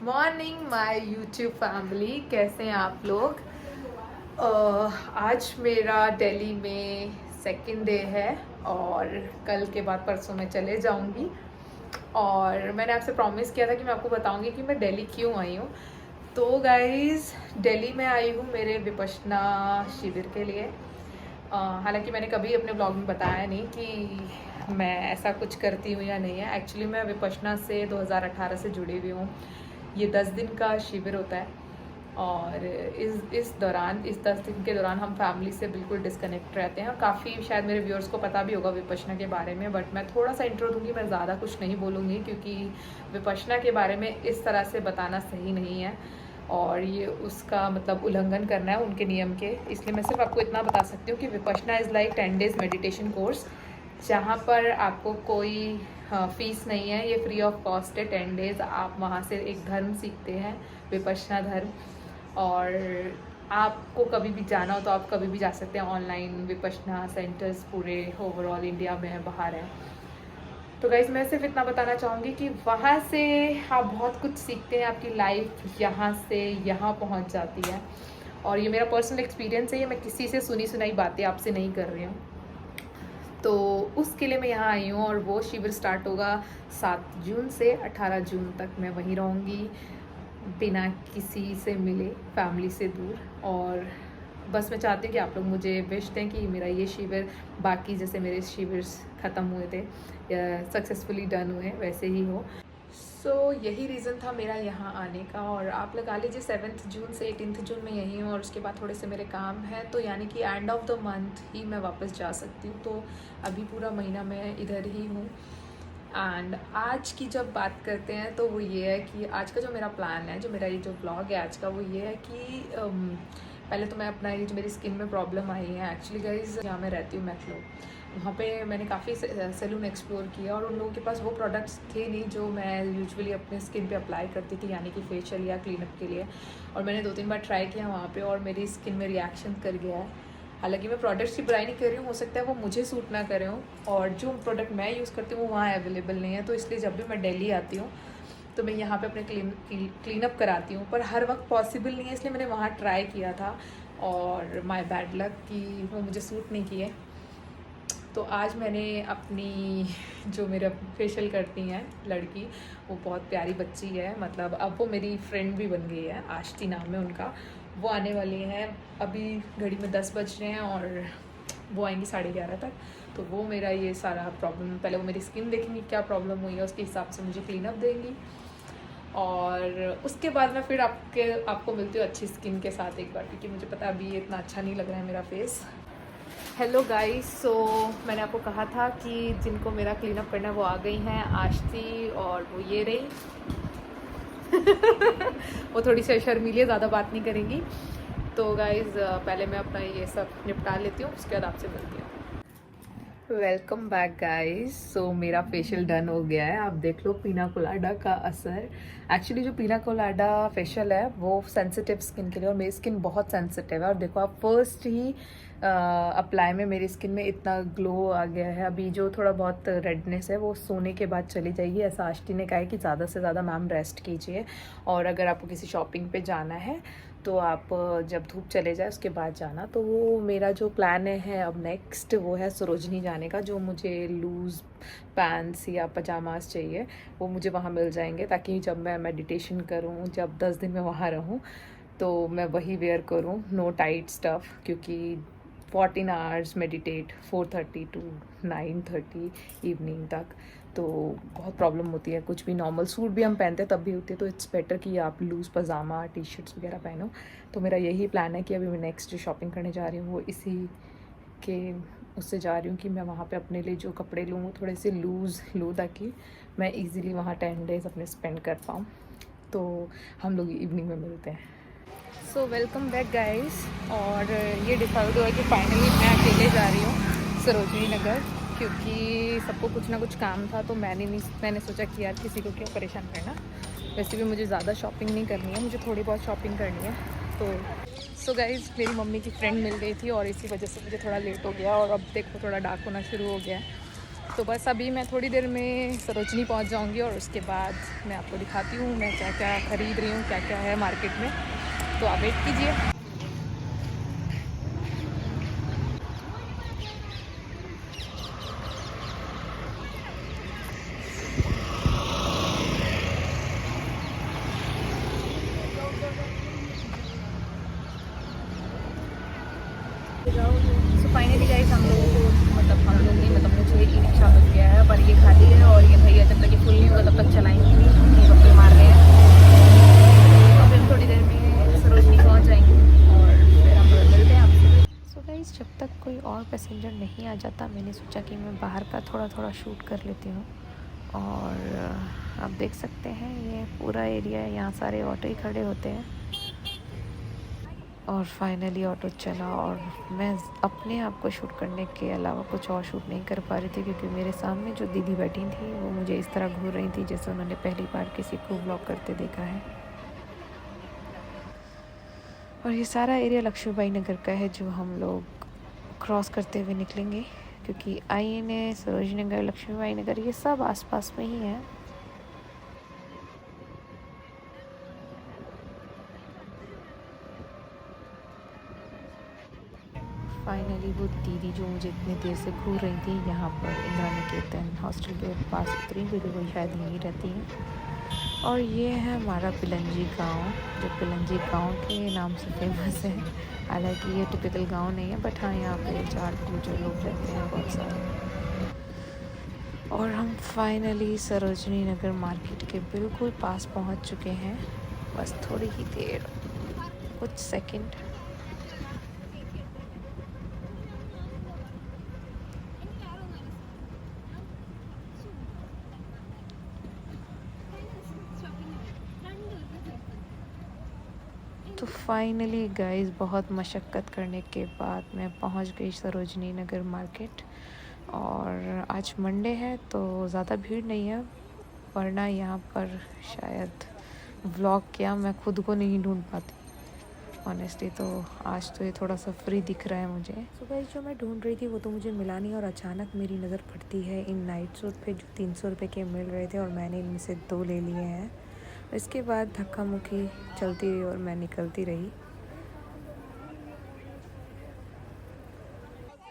Morning my YouTube family, कैसे हैं आप लोग। आज मेरा दिल्ली में सेकंड डे है और कल के बाद परसों मैं चले जाऊंगी। और मैंने आपसे प्रॉमिस किया था कि मैं आपको बताऊंगी कि मैं दिल्ली क्यों आई हूँ। तो गाइज़, दिल्ली में आई हूँ मेरे विपश्यना शिविर के लिए। हालांकि मैंने कभी अपने ब्लॉग में बताया नहीं कि मैं ऐसा कुछ करती हूँ या नहीं है। एक्चुअली मैं विपश्यना से 2018 से जुड़ी हुई हूँ। ये 10 दिन का शिविर होता है और इस 10 दिन के दौरान हम फैमिली से बिल्कुल डिस्कनेक्ट रहते हैं। काफ़ी शायद मेरे व्यूअर्स को पता भी होगा विपश्यना के बारे में, बट मैं थोड़ा सा इंट्रो दूंगी, मैं ज़्यादा कुछ नहीं बोलूँगी क्योंकि विपश्यना के बारे में इस तरह से बताना सही नहीं है और ये उसका मतलब उल्लंघन करना है उनके नियम के। इसलिए मैं सिर्फ आपको इतना बता सकती हूँ कि Vipassana is like 10 days meditation course, जहाँ पर आपको कोई फीस नहीं है। ये फ्री ऑफ कॉस्ट है। 10 डेज़ आप वहाँ से एक धर्म सीखते हैं, विपश्यना धर्म। और आपको कभी भी जाना हो तो आप कभी भी जा सकते हैं। ऑनलाइन विपश्यना सेंटर्स पूरे ओवरऑल इंडिया में है, बाहर है। तो गाइज, मैं सिर्फ इतना बताना चाहूँगी कि वहाँ से आप बहुत कुछ सीखते हैं। आपकी लाइफ यहाँ से यहाँ पहुँच जाती है और ये मेरा पर्सनल एक्सपीरियंस है। ये मैं किसी से सुनी सुनाई बातें आपसे नहीं कर रही हूँ। तो उसके लिए मैं यहाँ आई हूँ और वो शिविर स्टार्ट होगा 7 जून से 18 जून तक। मैं वहीं रहूँगी बिना किसी से मिले, फैमिली से दूर। और बस मैं चाहती हूँ कि आप लोग मुझे विश दें कि मेरा ये शिविर बाकी जैसे मेरे शिविर ख़त्म हुए थे या सक्सेसफुली डन हुए वैसे ही हो। सो यही रीज़न था मेरा यहाँ आने का। और आप लगा लीजिए 7 जून से 18 जून में यहीं हूँ और उसके बाद थोड़े से मेरे काम हैं, तो यानी कि एंड ऑफ द मंथ ही मैं वापस जा सकती हूँ। तो अभी पूरा महीना मैं इधर ही हूँ। एंड आज की जब बात करते हैं तो वो ये है कि आज का जो मेरा प्लान है, जो मेरा ये जो ब्लॉग है आज का, वो ये है कि पहले तो मैं अपना ये जो मेरी स्किन में प्रॉब्लम आई है, एक्चुअली गाइज जहाँ मैं रहती हूँ मैक्लो, वहाँ पे मैंने काफ़ी सैलून एक्सप्लोर किया और उन लोगों के पास वो प्रोडक्ट्स थे नहीं जो मैं यूजुअली अपने स्किन पे अप्लाई करती थी, यानी कि फेशियल या क्लीनअप के लिए। और मैंने 2-3 बार ट्राई किया वहाँ पे और मेरी स्किन में रिएक्शन कर गया है। हालांकि मैं प्रोडक्ट्स की बुराई नहीं कर रही हूँ, हो सकता है वो मुझे सूट ना करे हों और जो प्रोडक्ट मैं यूज़ करती हूँ वो वहाँ अवेलेबल नहीं है। तो इसलिए जब भी मैं दिल्ली आती हूँ तो मैं यहाँ पे अपने क्लीनअप कराती हूँ, पर हर वक्त पॉसिबल नहीं है, इसलिए मैंने वहाँ ट्राई किया था और माय बैड लक कि वो मुझे सूट नहीं किए। तो आज मैंने अपनी जो मेरा फेशियल करती हैं लड़की, वो बहुत प्यारी बच्ची है, मतलब अब वो मेरी फ्रेंड भी बन गई है, आष्टी नाम है उनका। वो आने वाली हैं, अभी घड़ी में 10 बज रहे हैं और वो आएंगी 11:30 तक। तो वो मेरा ये सारा प्रॉब्लम, पहले वो मेरी स्किन देखेंगी क्या प्रॉब्लम हुई है, उसके हिसाब से मुझे क्लीन अप देंगी और उसके बाद मैं फिर आपको मिलती हूँ अच्छी स्किन के साथ एक बार, क्योंकि मुझे पता है अभी ये इतना अच्छा नहीं लग रहा है मेरा फेस। हेलो गाइस, सो मैंने आपको कहा था कि जिनको मेरा क्लीनअप करना है वो आ गई हैं, आष्टी और वो ये रही। वो थोड़ी सी शर्मीली है, ज़्यादा बात नहीं करेंगी। तो गाइस, पहले मैं अपना ये सब निपटा लेती हूँ, उसके बाद आपसे मिलती हूँ। Welcome back guys. सो मेरा फेशियल डन हो गया है। आप देख लो पीना कोलाडा का असर। एक्चुअली जो पीना कोलाडा फेशियल है वो सेंसिटिव स्किन के लिए, और मेरी स्किन बहुत सेंसिटिव है। और देखो आप फर्स्ट ही अप्लाई में मेरी स्किन में इतना ग्लो आ गया है। अभी जो थोड़ा बहुत रेडनेस है वो सोने के बाद चली जाएगी, ऐसा आष्टी ने कहा है कि ज़्यादा से ज़्यादा मैम रेस्ट कीजिए। और अगर आपको किसी शॉपिंग पे जाना है तो आप जब धूप चले जाए उसके बाद जाना। तो वो मेरा जो प्लान है अब नेक्स्ट, वो है सरोजनी जाने का। जो मुझे लूज़ पैंट्स या पजामास चाहिए वो मुझे वहाँ मिल जाएंगे, ताकि जब मैं मेडिटेशन करूँ, जब 10 दिन मैं वहाँ रहूँ तो मैं वही वेयर करूँ, नो टाइट स्टफ़। क्योंकि 14 आवर्स मेडिटेट 4:30 to 9:30 इवनिंग तक, तो बहुत प्रॉब्लम होती है। कुछ भी नॉर्मल सूट भी हम पहनते हैं तब भी होती है, तो इट्स बेटर कि आप लूज़ पजामा टी शर्ट्स वगैरह पहनो। तो मेरा यही प्लान है कि अभी मैं नेक्स्ट जो शॉपिंग करने जा रही हूँ वो इसी के उससे जा रही हूँ कि मैं वहाँ पे अपने लिए जो कपड़े लूँ वो थोड़े से लूज़ लूँ, ताकि मैं ईज़िली वहाँ 10 डेज़ अपने स्पेंड कर पाऊँ। तो हम लोग इवनिंग में मिलते हैं। So welcome back guys. और ये डिसाइड हुआ कि फाइनली मैं अकेले जा रही हूँ सरोजनी नगर, क्योंकि सबको कुछ ना कुछ काम था। तो मैंने सोचा कि यार किसी को क्यों परेशान करना। वैसे भी मुझे ज़्यादा शॉपिंग नहीं करनी है, मुझे थोड़ी बहुत शॉपिंग करनी है। तो सो गाइस, मेरी मम्मी की फ्रेंड मिल गई थी और इसी वजह से मुझे थोड़ा लेट हो गया। और अब देखो थोड़ा डार्क होना शुरू हो गया है। तो बस अभी मैं थोड़ी देर में सरोजनी पहुंच जाऊंगी और उसके बाद मैं आपको दिखाती हूँ मैं क्या क्या ख़रीद रही हूँ, क्या क्या है मार्केट में। तो आप वेट कीजिए। सो फाइनली गाइस हम लोगों को हम लोग नहीं मुझे ई रिक्शा मिल गया है, पर ये खाली है और ये भैया जब तक ये फुल नहीं होगा तब तक चलाएंगे नहीं, गप्पे मार रहे हैं। और फिर थोड़ी देर में सरोजनी पहुंच जाएंगे और फिर हम लोग मिलते हैं आपसे। सो गाइस जब तक कोई और पैसेंजर नहीं आ जाता मैंने सोचा कि मैं बाहर का थोड़ा शूट कर लेती हूँ। और आप देख सकते हैं ये पूरा एरिया है, यहाँ सारे ऑटो ही खड़े होते हैं। और फाइनली ऑटो चला और मैं अपने आप को शूट करने के अलावा कुछ और शूट नहीं कर पा रही थी, क्योंकि मेरे सामने जो दीदी बैठी थी वो मुझे इस तरह घूर रही थी जैसे उन्होंने पहली बार किसी को व्लॉग करते देखा है। और ये सारा एरिया लक्ष्मीबाई नगर का है जो हम लोग क्रॉस करते हुए निकलेंगे, क्योंकि INA, सरोजनी नगर, लक्ष्मीबाई नगर ये सब आसपास में ही है। फाइनली वो दीदी जो मुझे इतनी देर से घूर रही थी यहाँ पर इंदिरा निकेतन हॉस्टल के पास उतरी, क्योंकि वो शायद यहीं रहती हैं। और ये है हमारा पिलंजी गांव, जो पिलंजी गांव के नाम से फेमस है। हालांकि ये टिपिकल गांव नहीं है, बट हाँ यहाँ पे झाड़ जो लोग रहते हैं बहुत सारे। और हम फाइनली सरोजनी नगर मार्केट के बिल्कुल पास पहुँच चुके हैं, बस थोड़ी ही देर, कुछ सेकंड। तो फाइनली गाइस बहुत मशक्क़त करने के बाद मैं पहुंच गई सरोजनी नगर मार्केट। और आज मंडे है तो ज़्यादा भीड़ नहीं है, वरना यहाँ पर शायद व्लॉग क्या मैं खुद को नहीं ढूंढ पाती ऑनेस्टली। तो आज तो ये थोड़ा सा फ्री दिख रहा है मुझे। तो गाइस जो मैं ढूंढ रही थी वो तो मुझे मिला नहीं, और अचानक मेरी नज़र पड़ती है इन नाइट सूट पे जो 300 रुपये के मिल रहे थे, और मैंने इनमें से 2 ले लिए हैं। इसके बाद धक्का मुक्की चलती रही और मैं निकलती रही।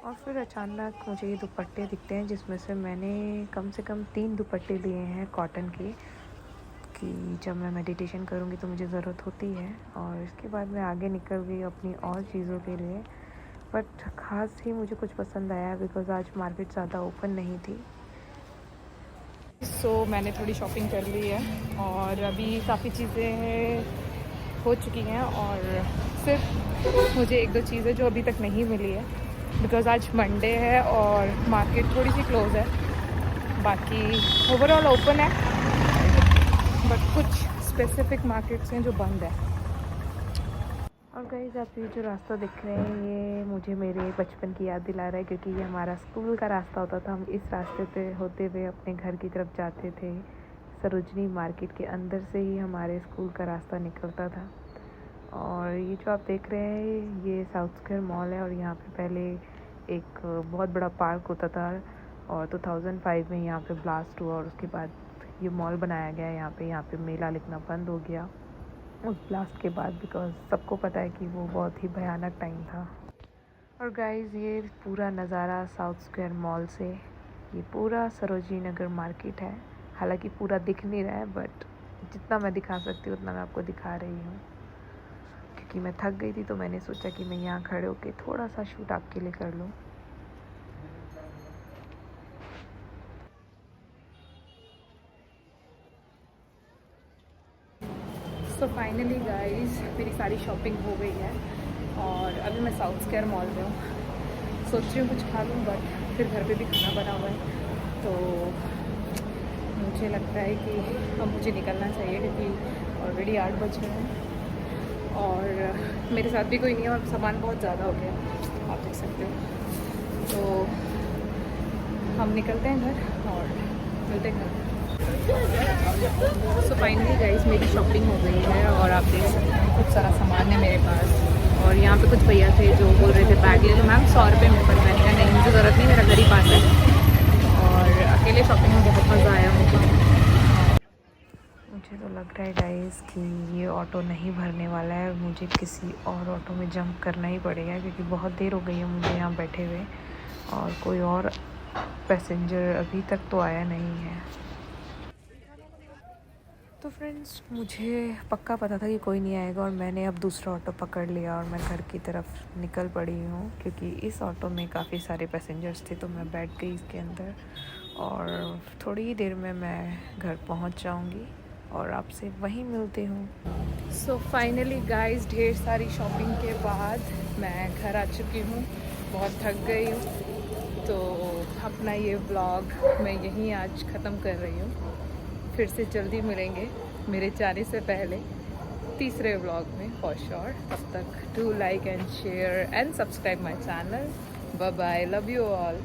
और फिर अचानक मुझे ये दुपट्टे दिखते हैं, जिसमें से मैंने कम से कम 3 दुपट्टे लिए हैं कॉटन के, कि जब मैं मेडिटेशन करूँगी तो मुझे ज़रूरत होती है। और इसके बाद मैं आगे निकल गई अपनी और चीज़ों के लिए, बट ख़ास ही मुझे कुछ पसंद आया बिकॉज़ आज मार्केट ज़्यादा ओपन नहीं थी। मैंने थोड़ी शॉपिंग कर ली है और अभी काफ़ी चीज़ें हो चुकी हैं, और सिर्फ मुझे 1-2 चीज़ें जो अभी तक नहीं मिली है बिकॉज़ आज मंडे है और मार्केट थोड़ी सी क्लोज़ है। बाकी ओवरऑल ओपन है, बट कुछ स्पेसिफिक मार्केट्स हैं जो बंद है। और गाइस आप ये जो रास्ता दिख रहे हैं ये मुझे मेरे बचपन की याद दिला रहा है, क्योंकि ये हमारा स्कूल का रास्ता होता था। हम इस रास्ते पे होते हुए अपने घर की तरफ जाते थे। सरोजनी मार्केट के अंदर से ही हमारे स्कूल का रास्ता निकलता था। और ये जो आप देख रहे हैं ये साउथ स्क्वायर मॉल है, और यहाँ पे पहले एक बहुत बड़ा पार्क होता था, और 2005 में यहाँ पे ब्लास्ट हुआ और उसके बाद ये मॉल बनाया गया। यहाँ पे मेला लगना बंद हो गया उस ब्लास्ट के बाद, बिकॉज़ सबको पता है कि वो बहुत ही भयानक टाइम था। और गाइज़ ये पूरा नज़ारा साउथ स्क्वायर मॉल से, ये पूरा सरोजनी नगर मार्केट है। हालांकि पूरा दिख नहीं रहा है, बट जितना मैं दिखा सकती हूँ उतना मैं आपको दिखा रही हूँ, क्योंकि मैं थक गई थी तो मैंने सोचा कि मैं यहाँ खड़े होकर थोड़ा सा शूट आपके लिए कर लूँ। सो फाइनली गाइस मेरी सारी शॉपिंग हो गई है और अभी मैं साउथ स्क्वायर मॉल में हूँ। सोच रही हूँ कुछ खा लूँ, बट फिर घर पे भी खाना बना हुआ है, तो मुझे लगता है कि अब मुझे निकलना चाहिए, क्योंकि ऑलरेडी 8 बज गए हैं और मेरे साथ भी कोई नहीं है और सामान बहुत ज़्यादा हो गया, आप देख सकते हो। तो हम निकलते हैं घर और मिलते हैं घर। सो फाइनली गाइस मेरी शॉपिंग हो गई है और आप देख सकते हैं कुछ सारा सामान है मेरे पास। और यहाँ पे कुछ भैया थे जो बोल रहे थे बैग ले लो मैम 100 रुपये में, पर मैंने कहा नहीं मुझे ज़रूरत नहीं, मेरा घर ही पास है। और अकेले शॉपिंग में बहुत मज़ा आया मुझे। मुझे तो लग रहा है गाइस कि ये ऑटो नहीं भरने वाला है, मुझे किसी और ऑटो में जंप करना ही पड़ेगा क्योंकि बहुत देर हो गई है मुझे यहाँ बैठे हुए और कोई और पैसेंजर अभी तक तो आया नहीं है। तो फ्रेंड्स, मुझे पक्का पता था कि कोई नहीं आएगा और मैंने अब दूसरा ऑटो पकड़ लिया और मैं घर की तरफ निकल पड़ी हूँ क्योंकि इस ऑटो में काफ़ी सारे पैसेंजर्स थे तो मैं बैठ गई इसके अंदर और थोड़ी ही देर में मैं घर पहुँच जाऊँगी और आपसे वहीं मिलती हूँ। सो फाइनली गाइस, ढेर सारी शॉपिंग के बाद मैं घर आ चुकी हूँ, बहुत थक गई हूँ। तो अपना ये व्लॉग मैं यहीं आज ख़त्म कर रही हूँ। फिर से जल्दी मिलेंगे मेरे जाने से पहले तीसरे व्लॉग में फॉर श्योर। तब तक do like and share and subscribe my channel. Bye bye, love you all.